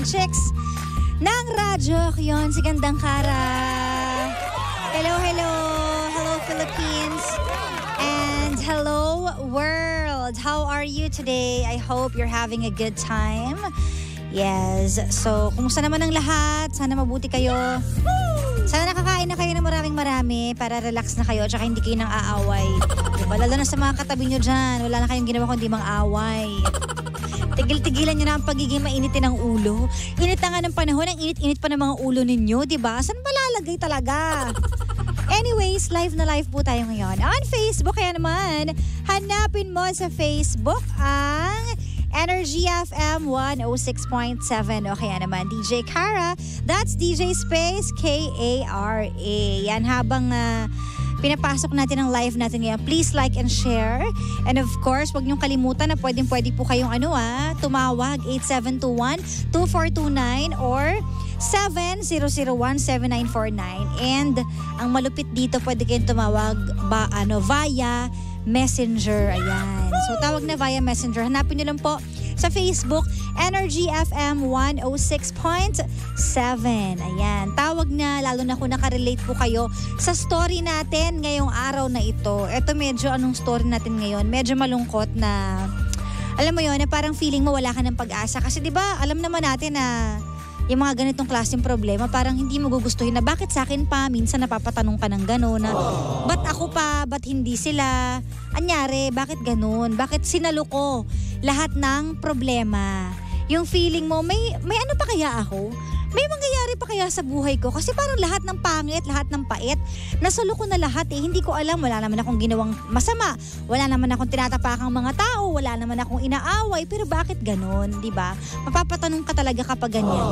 chicks ng radyo. Yun, si Gandang Kara. Hello, hello. Hello, Philippines. And hello, world. How are you today? I hope you're having a good time. Yes. So, kumusta naman ang lahat? Sana mabuti kayo. Sana nakakain na kayo ng marami para relax na kayo at saka hindi kayo nang aaway. Diba? Lalo na sa mga katabi nyo dyan. Wala na kayong ginawa kundi mang away. Tigil-tigilan nyo na ang pagiging mainitin ng ulo. Init na nga ng panahon, ang init-init pa ng mga ulo ninyo, diba? Saan ba lalagay talaga? Anyways, live na live po tayo ngayon. On Facebook, kaya naman, hanapin mo sa Facebook ang Energy FM 106.7 o kaya naman DJ Kara. That's DJ Space K-A-R-A. Yan, habang pinapasok natin ang live natin ngayon, please like and share. And of course, huwag niyong kalimutan na pwede po kayong tumawag 8721-2429 or 7001-7949. And ang malupit dito, pwede kayong tumawag via Messenger. Ayan. So, tawag na via Messenger. Hanapin nyo lang po sa Facebook, Energy FM 106.7. Ayan. Tawag na, lalo na kung nakarelate po kayo sa story natin ngayong araw na ito. Ito medyo anong story natin ngayon? Medyo malungkot na, alam mo yun, na parang feeling mo wala ka ng pag-asa. Kasi diba, alam naman natin na yung mga ganitong klaseng problema, parang hindi mo gugustuhin na bakit sa akin pa, minsan napapatanong ka ng gano'n na ba't ako pa, ba't hindi sila, anyari, bakit gano'n, bakit sinalo ko lahat ng problema. Yung feeling mo, may ano pa kaya ako? May mangyayari pa kaya sa buhay ko? Kasi parang lahat ng pangit, lahat ng pait, nasalo ko na lahat eh. Hindi ko alam, wala naman akong ginawang masama. Wala naman akong tinatapakang mga tao. Wala naman akong inaaway. Pero bakit ganon, di ba? Mapapatanong ka talaga kapag ganyan.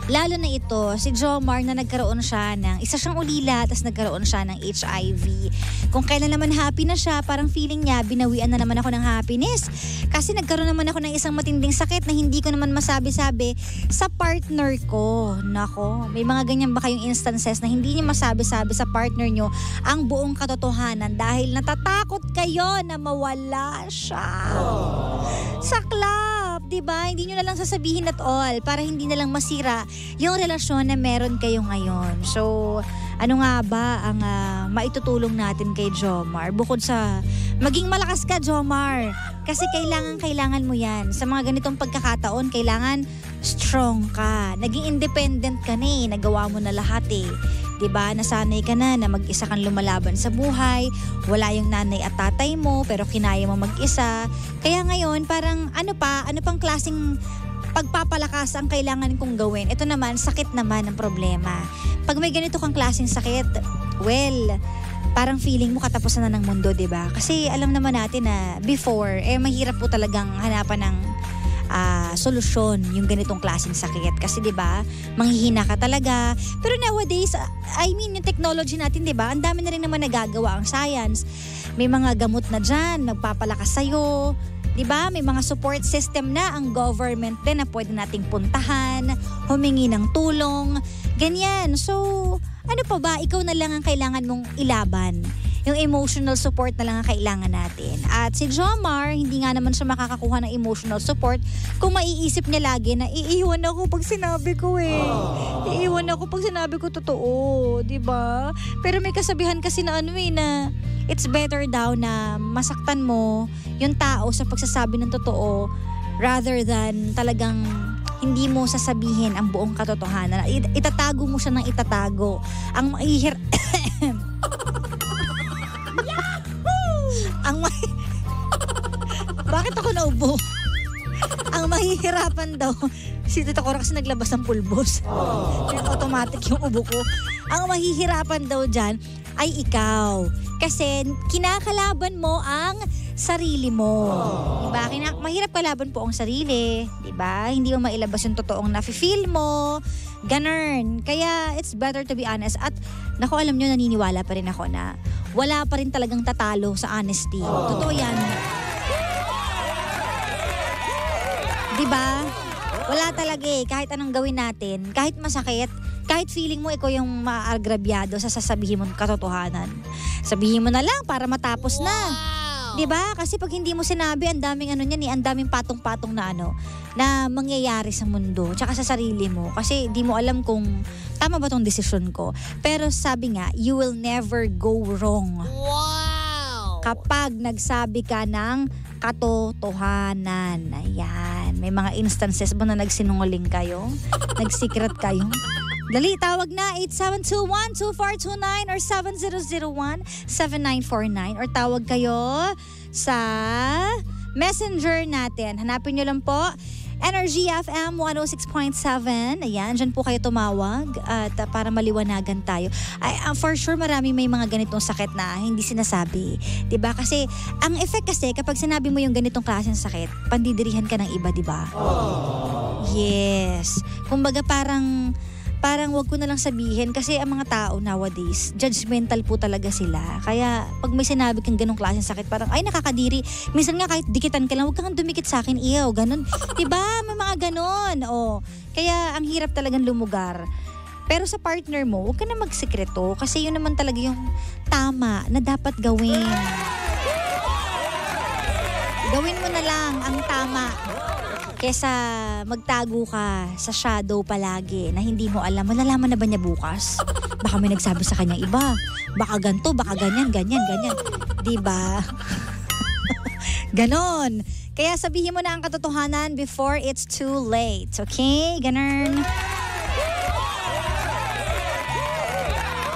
Lalo na ito, si Jomar na nagkaroon siya ng, isa siyang ulila, tapos nagkaroon siya ng HIV. Kung kailan naman happy na siya, parang feeling niya, binawian na naman ako ng happiness. Kasi nagkaroon naman ako ng isang matinding sakit na hindi ko naman masabi-sabi sa partner ko. Nako, may mga ganyan ba kayong instances na hindi niyo masabi-sabi sa partner niyo ang buong katotohanan dahil natatakot kayo na mawala siya? Saklap, diba? Hindi nyo na lang sasabihin at all para hindi na lang masira yung relasyon na meron kayo ngayon. So, ano nga ba ang maitutulong natin kay Jomar? Bukod sa maging malakas ka, Jomar. Kasi kailangan mo yan. Sa mga ganitong pagkakataon, kailangan strong ka. Naging independent ka na eh. Nagawa mo na lahat eh. Diba? Nasanay ka na mag-isa kang lumalaban sa buhay. Wala yung nanay at tatay mo, pero kinaya mo mag-isa. Kaya ngayon, parang ano pang klaseng pagpapalakas ang kailangan kong gawin. Ito naman, sakit naman ang problema. Pag may ganito kang klaseng sakit, well, parang feeling mo katapusan na ng mundo, diba? Kasi alam naman natin na before, mahirap po talagang hanapan ng solusyon yung ganitong klaseng sakit. Kasi diba, manghihina ka talaga. Pero nowadays, yung technology natin, diba, ang dami na rin naman nagagawa ang science. May mga gamot na dyan, nagpapalakas sa'yo. Diba? May mga support system na ang government din na pwede nating puntahan, humingi ng tulong, ganyan. So, ano pa ba? Ikaw na lang ang kailangan mong ilaban. Yung emotional support na lang ang kailangan natin. At si Jomar, hindi nga naman siya makakakuha ng emotional support kung maiisip niya lagi na iiwan ako pag sinabi ko eh. Iiwan ako pag sinabi ko totoo. Diba? Pero may kasabihan kasi na na it's better daw na masaktan mo yung tao sa pagsasabi ng totoo rather than talagang hindi mo sasabihin ang buong katotohanan. Itatago mo siya ng itatago. Ang Bakit ako naubo? Ang mahihirapan daw, si Tito Cora kasi naglabas ng pulbos. Automatic yung ubo ko. Ang mahihirapan daw dyan ay ikaw. Kasi kinakalaban mo ang sarili mo. Diba? Mahirap kalaban po ang sarili. Diba? Hindi mo mailabas yung totoong nafe-feel mo. Ganun. Kaya it's better to be honest. At naku, alam nyo, naniniwala pa rin ako na wala pa rin talagang tatalo sa honesty. Totoo yan. Diba? Wala talaga eh. Kahit anong gawin natin, kahit masakit, kahit feeling mo ikaw yung maagrabyado sa sasabihin mo katotohanan. Sabihin mo na lang para matapos na. 'Di ba? Kasi pag hindi mo sinabi, ang daming ang daming patong-patong na na mangyayari sa mundo, tsaka sa sarili mo. Kasi di mo alam kung tama ba tong desisyon ko. Pero sabi nga, you will never go wrong. Wow! Kapag nagsabi ka ng katotohanan. Ayan. May mga instances ba na nagsinungaling kayo? Nagsikret kayo? Dali, tawag na 8721-2429 or 7001-7949 or tawag kayo sa messenger natin. Hanapin nyo lang po Energy FM 106.7. Ayan, dyan po kayo tumawag at para maliwanagan tayo. For sure marami may mga ganitong sakit na hindi sinasabi. 'Di ba? Kasi ang effect kasi kapag sinabi mo yung ganitong klaseng sakit, pandidirihan ka ng iba, 'di ba? Yes. Kumbaga parang wag ko na lang sabihin kasi ang mga tao nowadays, judgmental po talaga sila. Kaya pag may sinabi kang ganong klaseng sakit, parang ay nakakadiri. Minsan nga kahit dikitan ka lang, wag kang dumikit sa akin, iyaw, ganon. Diba? May mga ganon. Kaya ang hirap talagang lumugar. Pero sa partner mo, huwag ka na magsikreto kasi yun naman talaga yung tama na dapat gawin. Gawin mo na lang ang tama. Kesa magtago ka sa shadow palagi na hindi mo alam, malalaman na ba niya bukas? Baka may nagsabi sa kanya iba. Baka ganto, baka ganyan. Diba? Ganon. Kaya sabihin mo na ang katotohanan before it's too late. Okay? Ganun.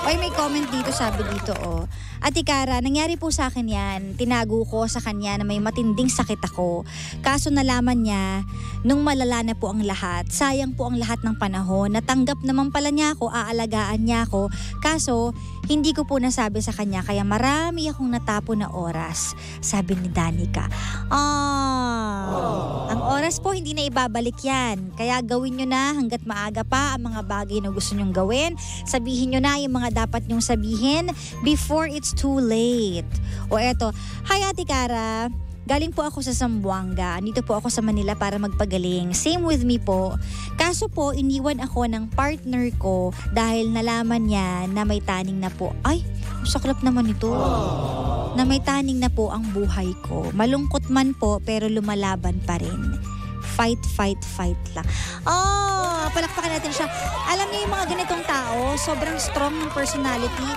Oy, may comment dito, sabi dito, Ate Cara, nangyari po sa akin yan. Tinago ko sa kanya na may matinding sakit ako. Kaso nalaman niya, nung malala na po ang lahat, sayang po ang lahat ng panahon. Natanggap naman pala niya ako, aalagaan niya ako. Kaso, hindi ko po nasabi sa kanya, kaya marami akong natapo na oras. Sabi ni Danica. Ang oras po, hindi na ibabalik yan. Kaya gawin nyo na hanggat maaga pa ang mga bagay na gusto nyong gawin. Sabihin nyo na yung mga dapat nyong sabihin before it's too late. Eto, hi Ate Cara. Galing po ako sa Zamboanga. Dito po ako sa Manila para magpagaling. Same with me po. Kaso po, iniwan ako ng partner ko dahil nalaman niya na may taning na po. Ay, saklap naman ito. Na may taning na po ang buhay ko. Malungkot man po pero lumalaban pa rin. Fight lang. Palakpakan natin siya. Alam niyo yung mga ganitong tao, sobrang strong ng personality.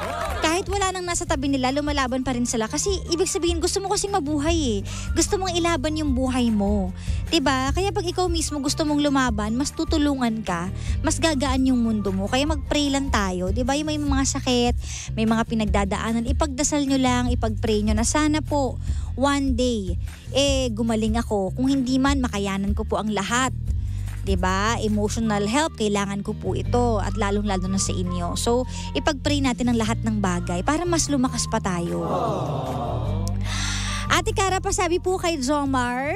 Kahit wala nang nasa tabi nila, lumalaban pa rin sila. Kasi ibig sabihin, gusto mo kasing mabuhay . Gusto mong ilaban yung buhay mo. 'Di ba? Kaya pag ikaw mismo gusto mong lumaban, mas tutulungan ka, mas gagaan yung mundo mo. Kaya mag-pray lang tayo. 'Di ba? Yung may mga sakit, may mga pinagdadaanan, ipagdasal nyo lang, ipag-pray nyo na sana po one day gumaling ako. Kung hindi man, makayanan ko po ang lahat. 'Di ba? Emotional help, kailangan ko po ito at lalong-lalo na sa inyo. So, ipag-pray natin ang lahat ng bagay para mas lumakas pa tayo. Ate Cara, pasabi po kay Jomar,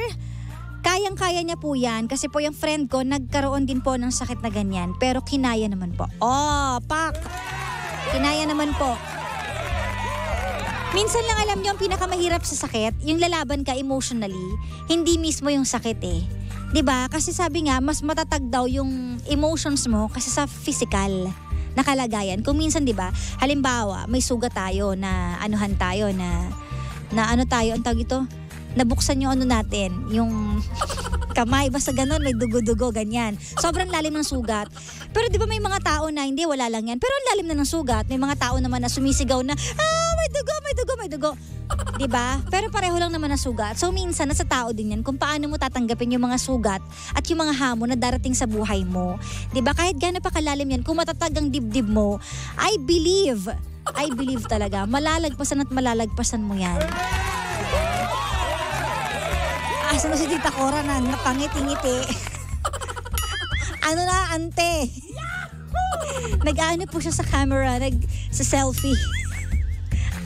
kayang-kaya niya po yan kasi po yung friend ko nagkaroon din po ng sakit na ganyan pero kinaya naman po. Kinaya naman po. Minsan lang alam niyo ang pinakamahirap sa sakit, yung lalaban ka emotionally, hindi mismo yung sakit 'Di ba? Kasi sabi nga, mas matatag daw yung emotions mo kasi sa physical na kalagayan. Kung minsan 'di ba, halimbawa, may sugat tayo na anuhan tayo na ano tayo, ang tawag ito, nabuksan yung natin, yung kamay, basta ganun, may dugo-dugo, ganyan. Sobrang lalim ng sugat. Pero di ba may mga tao na hindi, wala lang yan. Pero ang lalim na ng sugat, may mga tao naman na sumisigaw na, may dugo. Di ba? Pero pareho lang naman ang sugat. So minsan, nasa tao din yan kung paano mo tatanggapin yung mga sugat at yung mga hamon na darating sa buhay mo. Di ba? Kahit gano'n pa kalalim yan, kung matatag ang dibdib mo, I believe talaga, malalagpasan at malalagpasan mo yan. Asa na si Tita Cora na napangiti-ngiti. Ante? Nag-ano po siya sa camera, sa selfie.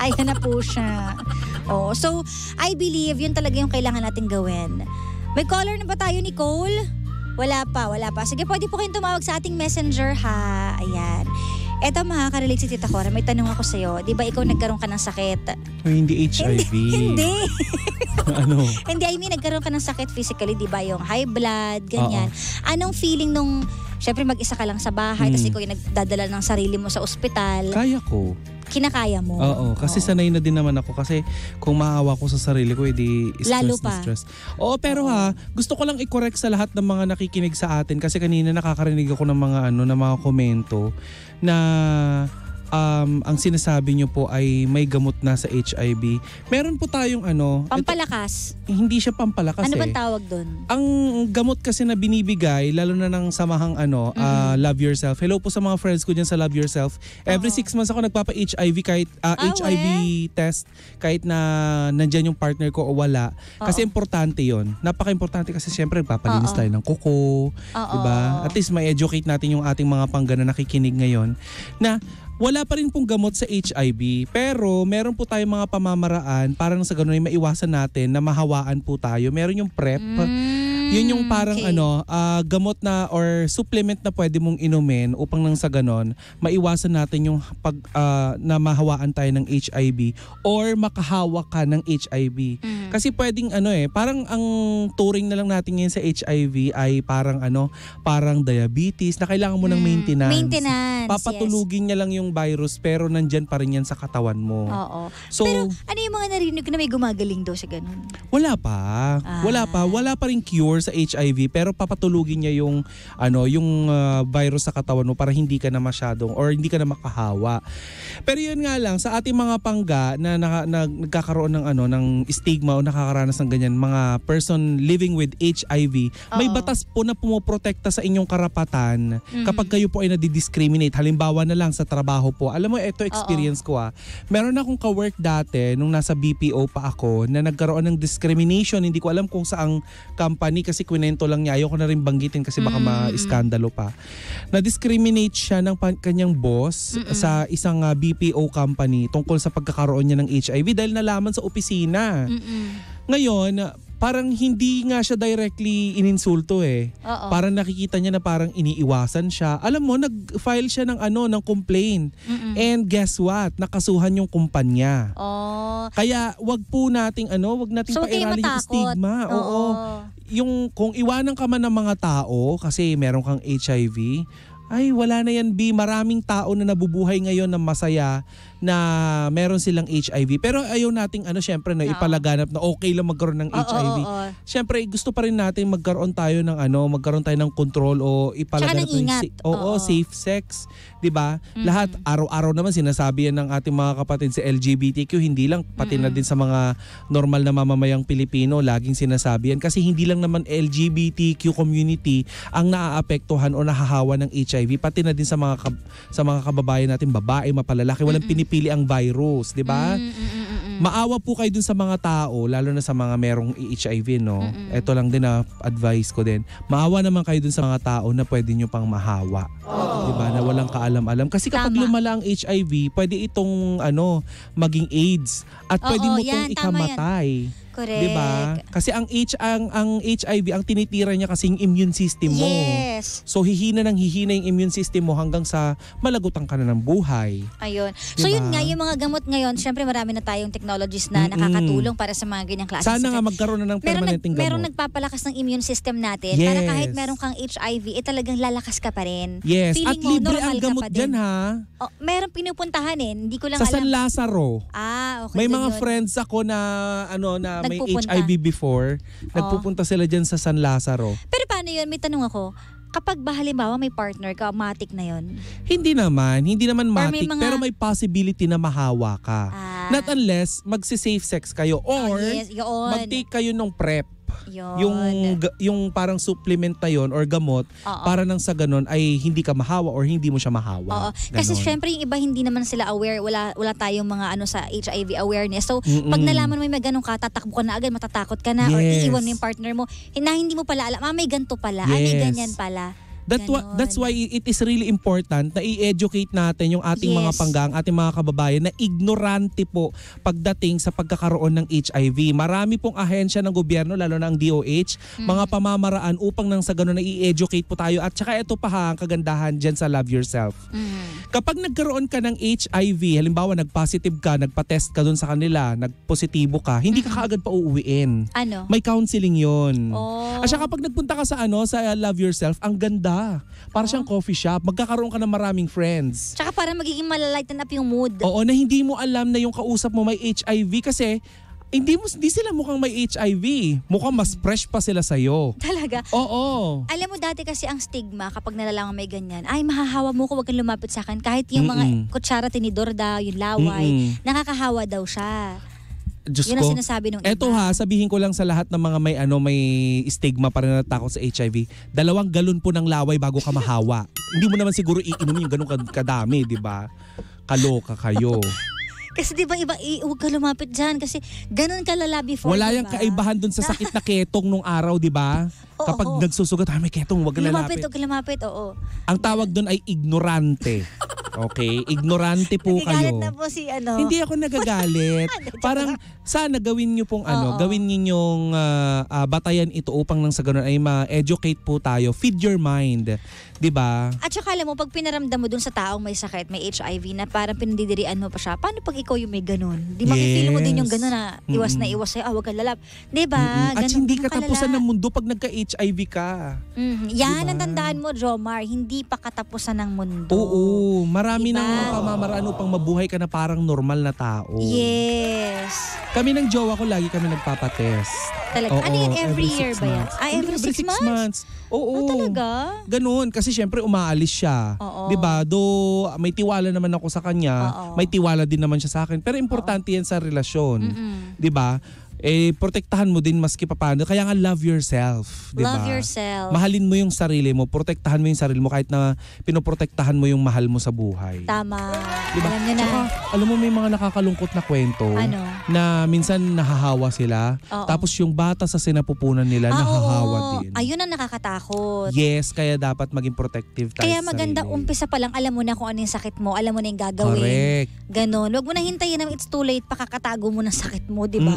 Ayan na po siya. So, I believe yun talaga yung kailangan natin gawin. May caller na ba tayo, Nicole? Wala pa. Sige, pwede po kayong tumawag sa ating messenger, ha? Ayan. Eto, makaka-relate si Tita Cora. May tanong ako sa'yo. Di ba ikaw nagkaroon ka ng sakit? Hindi HIV. Hindi. Ano? Hindi, I mean, nagkaroon ka ng sakit physically, di ba? Yung high blood, ganyan. Anong feeling nung, syempre mag-isa ka lang sa bahay, tapos ikaw yung nagdadala ng sarili mo sa ospital? Kaya ko. kinakaya mo. Oo, kasi sanay na din naman ako. Kasi kung maawa ko sa sarili ko, edi Lalo stress pa. na stress. Oo, pero gusto ko lang i-correct sa lahat ng mga nakikinig sa atin. Kasi kanina nakakarinig ako ng mga ng mga komento na ang sinasabi nyo po ay may gamot na sa HIV. Meron po tayong Pampalakas. hindi siya pampalakas Ano bang tawag doon? Ang gamot kasi na binibigay, lalo na ng samahang Love Yourself. Hello po sa mga friends ko dyan sa Love Yourself. Every 6 months ako nagpapa-HIV kahit HIV test kahit na nandyan yung partner ko o wala. Kasi importante yon. Napaka-importante kasi syempre nagpapalinis tayo ng kuko. Diba? At least may educate natin yung ating mga pangga na nakikinig ngayon na wala pa rin pong gamot sa HIV, pero meron po tayong mga pamamaraan para nang sa ganun ay maiwasan natin na mahawaan po tayo. Meron yung PrEP. Yun yung parang gamot na or supplement na pwede mong inumin upang nang sa ganon maiwasan natin yung na mahawaan tayo ng HIV or makahawa ka ng HIV. Kasi pwedeng parang ang turing na lang natin ngayon sa HIV ay parang diabetes na kailangan mo ng maintenance. Papatulugin niya lang yung virus pero nandyan pa rin yan sa katawan mo. Oo. So, pero ano yung mga narinig ko na may gumagaling daw sa ganun? Wala pa. Wala pa rin cure sa HIV pero papatulugin niya yung virus sa katawan mo para hindi ka na masyadong or hindi ka na makahawa. Pero yun nga lang sa ating mga pangga na nagkakaroon ng stigma o nakakaranas ng ganyan mga person living with HIV, may batas po na pumoprotekta sa inyong karapatan kapag kayo po ay nadidiscriminate. Halimbawa na lang sa trabaho po. Alam mo, ito experience ko Meron akong ka-work dati nung nasa BPO pa ako na nagkaroon ng discrimination. Hindi ko alam kung saang company kasi kwento lang niya. Ayoko na rin banggitin kasi baka ma-iskandalo pa. Na-discriminate siya ng kanyang boss sa isang BPO company tungkol sa pagkakaroon niya ng HIV dahil nalaman sa opisina. Ngayon, parang hindi nga siya directly ininsulto Parang nakikita niya na parang iniiwasan siya. Alam mo, nag-file siya ng complaint. And guess what? Nakasuhan yung kumpanya. Kaya wag nating pairalin yung stigma. Oo. Yung kung iwanan ka man ng mga tao kasi meron kang HIV, ay wala na yan maraming tao na nabubuhay ngayon na masaya na meron silang HIV. Pero ayaw nating syempre ipalaganap na okay lang magkaroon ng HIV. Syempre gusto pa rin natin magkaroon tayo ng control o ipalaganap ng safe sex, 'di ba? Lahat araw-araw naman sinasabi yan ng ating mga kapatid sa LGBTQ, hindi lang pati na din sa mga normal na mamamayang Pilipino, laging sinasabi yan kasi hindi lang naman LGBTQ community ang naaapektuhan o nahahawa ng HIV, pati na din sa mga kababayan natin, babae, mapalalaki, walang pinipili ang virus, 'di ba? Maawa po kayo dun sa mga tao, lalo na sa mga merong HIV, no? Ito lang din na advice ko din. Maawa naman kayo dun sa mga tao na pwede nyo pang mahawa. Diba? Na walang kaalam-alam. Kasi kapag lumala ang HIV, pwede itong maging AIDS. At pwede mo itong ikamatay. Correct. Diba? Kasi ang HIV, ang tinitira niya kasi yung immune system mo. Yes. So hihina yung immune system mo hanggang sa malagutan ka na ng buhay. Ayun. So diba? Yun nga, yung mga gamot ngayon, syempre marami na tayong technologies na nakakatulong para sa mga ganyang klase. Sana nga magkaroon na ng permanenteng gamot. Merong nagpapalakas ng immune system natin para kahit meron kang HIV, talagang lalakas ka pa rin. Yes. Feeling At mo, libre ang gamot dyan Meron pinupuntahan hindi ko lang sa alam. San Lazaro. Okay. May mga friends ako na may HIV before. Nagpupunta sila dyan sa San Lazaro. Pero paano yun? May tanong ako. Kapag halimbawa may partner ka, matik na yun? Hindi naman matik, pero may possibility na mahawa ka. Not unless magsi-safe sex kayo or mag-take kayo ng PrEP. Yung parang supplement na yun or gamot para nang sa ganon ay hindi ka mahawa or hindi mo siya mahawa. Kasi syempre yung iba hindi naman sila aware, wala tayong mga sa HIV awareness. So pag nalaman mo may ganun ka, tatakbo ka na agad, matatakot ka na or iiwan mo yung partner mo na hindi mo pala alam, may ganito pala, may ganyan pala. That's why it is really important na i-educate natin yung ating mga panggang, ating mga kababayan na ignorante po pagdating sa pagkakaroon ng HIV. Marami pong ahensya ng gobyerno, lalo na ang DOH, mga pamamaraan upang nang sa ganun na i-educate po tayo. At saka ito pa ang kagandahan dyan sa Love Yourself. Kapag nagkaroon ka ng HIV, halimbawa nag-positive ka, nagpa-test ka dun sa kanila, nag-positibo ka, hindi ka kaagad pa uuwiin. Ano? May counseling yun. At saka kapag nagpunta ka sa sa Love Yourself, ang ganda ganda. Para siyang coffee shop. Magkakaroon ka ng maraming friends. Tsaka para magiging malalighten up yung mood. Oo, na hindi mo alam na yung kausap mo may HIV kasi hindi sila mukhang may HIV. Mukhang mas fresh pa sila sa'yo. Talaga? Oo. Alam mo dati kasi ang stigma kapag nalalaman may ganyan, ay mahahawa mo ko, wag kang lumapit sa akin. Kahit yung mga kutsara, tinidor daw, yung laway, nakakahawa daw siya. Diyos yun ko. ang sinasabi nung iba. Eto ha, sabihin ko lang sa lahat ng mga may stigma pa rin na takot sa HIV. 2 galon po ng laway bago ka mahawa. Hindi mo naman siguro iinom yung ganun kadami, di ba? Kaloka kayo. Kasi di ba iba, huwag ka lumapit dyan kasi ganun kalala before. Wala diba? yung kaibahan dun sa sakit na ketong nung araw, di ba? Kapag nagsusugat, may ketong, huwag ka lalapit. Huwag ka lumapit, oo. Ang tawag dun ay ignorante. Okay? Ignorante po kayo. Nagagalit na po si ano. Hindi ako nagagalit. Parang sana gawin nyo pong gawin ninyong batayan ito upang nang sa ganun ay ma-educate po tayo. Feed your mind. 'Di ba? At saka alam mo, pag pinaramdam mo dun sa taong may sakit, may HIV na parang pinadidirian mo pa siya, paano pag ikaw yung may ganun? Di makikita mo din yung ganun na iwas sa'yo, huwag ka lalap. Di ba? At hindi katapusan ng mundo pag nagka-HIV ka. Yan diba? ang tandaan mo, Jomar. Hindi pa katapusan ng mundo. Oo. Marami ng pamamaraan upang mabuhay ka na parang normal na tao. Yes. Kami ng jowa ko, lagi kami nagpapatest. Talaga? Ano yun? Every year ba yan? Every 6 months? Oo. Talaga? Ganun. Kasi syempre umaalis siya. Diba? Though may tiwala naman ako sa kanya, may tiwala din naman siya sa akin. Pero importante yan sa relasyon. Diba? Protektahan mo din maski papaano. Kaya nga love yourself. Diba? Love yourself. Mahalin mo yung sarili mo. Protektahan mo yung sarili mo kahit na pinoprotektahan mo yung mahal mo sa buhay. Tama. Diba? Alam nyo na. Saka, alam mo may mga nakakalungkot na kwento. Ano? Na minsan nahahawa sila. Tapos yung bata sa sinapupunan nila nahahawa din. Ayun ang nakakatakot. Yes, kaya dapat maging protective tayo kaya sa maganda sarili. umpisa pa lang, alam mo na kung ano yung sakit mo, alam mo na yung gagawin. Correct. Ganon. Huwag mo na hintayin na it's too late, pakakatago mo ng sakit mo, di ba?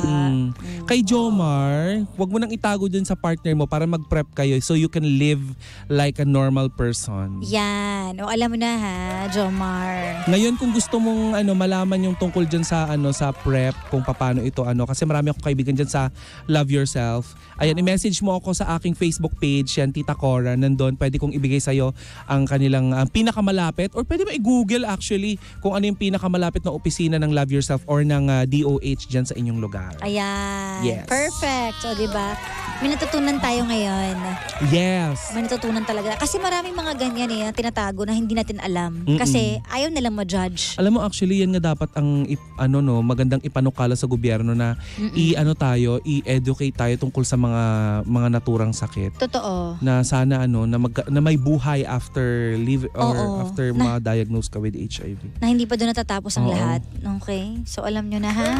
Kay Jomar, wag mo nang itago dun sa partner mo para mag-prep kayo so you can live like a normal person. Yan. O alam mo na ha, Jomar. Ngayon kung gusto mong malaman yung tungkol dyan sa sa prep, kung paano ito kasi marami akong kaibigan dyan sa Love Yourself. Ayan, i-message mo ako sa aking Facebook page, yan Tita Cora. Nandun, pwede kong ibigay sa'yo ang kanilang pinakamalapit or pwede ba i-google actually kung ano yung pinakamalapit na opisina ng Love Yourself or ng DOH dyan sa inyong lugar. Ayan. Yes. Perfect. O, diba? May natutunan tayo ngayon. Yes. May natutunan talaga. Kasi maraming mga ganyan tinatago na hindi natin alam. Kasi ayaw nilang ma-judge. Alam mo, actually, yan nga dapat ang magandang ipanukala sa gobyerno na i-educate tayo tungkol sa mga naturang sakit. Totoo. Na sana na may buhay after after ma-diagnose ka with HIV. Na hindi pa doon natatapos ang lahat. Okay? So alam nyo na ha?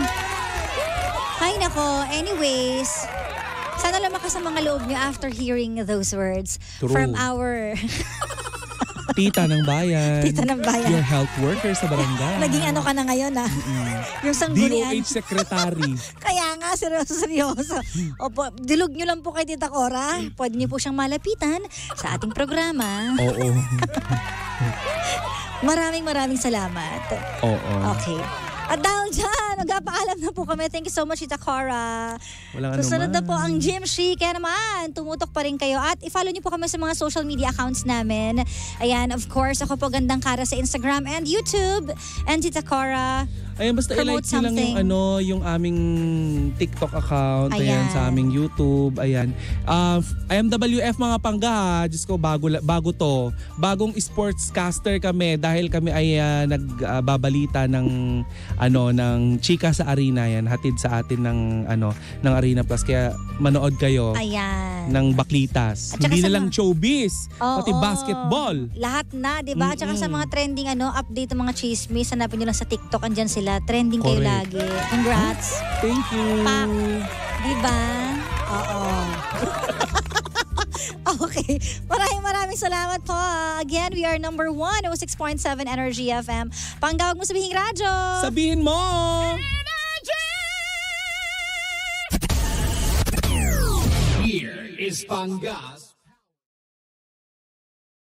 Hay nako. Anyways, sana lumakas ang mga loob nyo after hearing those words. True. From our Tita ng bayan. Tita ng bayan. Your health worker sa barangay. Naging ka na ngayon Yung sanggunian. DOH secretary. Kaya nga, seryoso. Opo, dilog nyo lang po kay Tita Cora. Pwede nyo po siyang malapitan sa ating programa. Oo. Maraming salamat. Oo. Okay. At dahil dyan, nagpapaalam na po kami. Thank you so much, Tita Cora. Walang Susunod na anuman. po ang Gym She. Kaya naman, tumutok pa rin kayo. At i-follow niyo po kami sa mga social media accounts namin. Ayan, of course, ako po Gandang Kara sa Instagram and YouTube. And Tita Cora, Ayan, basta i-like nyo lang yung aming TikTok account. Ayan, sa aming YouTube. Ayan. IMWF mga pangga ha. Diyos ko, bago to. Bagong sportscaster kami dahil kami ay nagbabalita ng chika sa arena. Yan, hatid sa atin ng Arena Plus. Kaya manood kayo. Ayan. Ng Baklitas. Hindi na lang showbiz. Pati basketball. Lahat na, di ba? At saka sa mga trending update ng mga chismis, hanapin nyo lang sa TikTok. Andyan sila. Trending kayo lagi. Congrats. Thank you. Pak. Diba? Oo. Okay. Maraming salamat po. Again, we are number 1, 106.7 Energy FM. Panggawag mo sabihin radyo. Sabihin mo! Here is Pangas.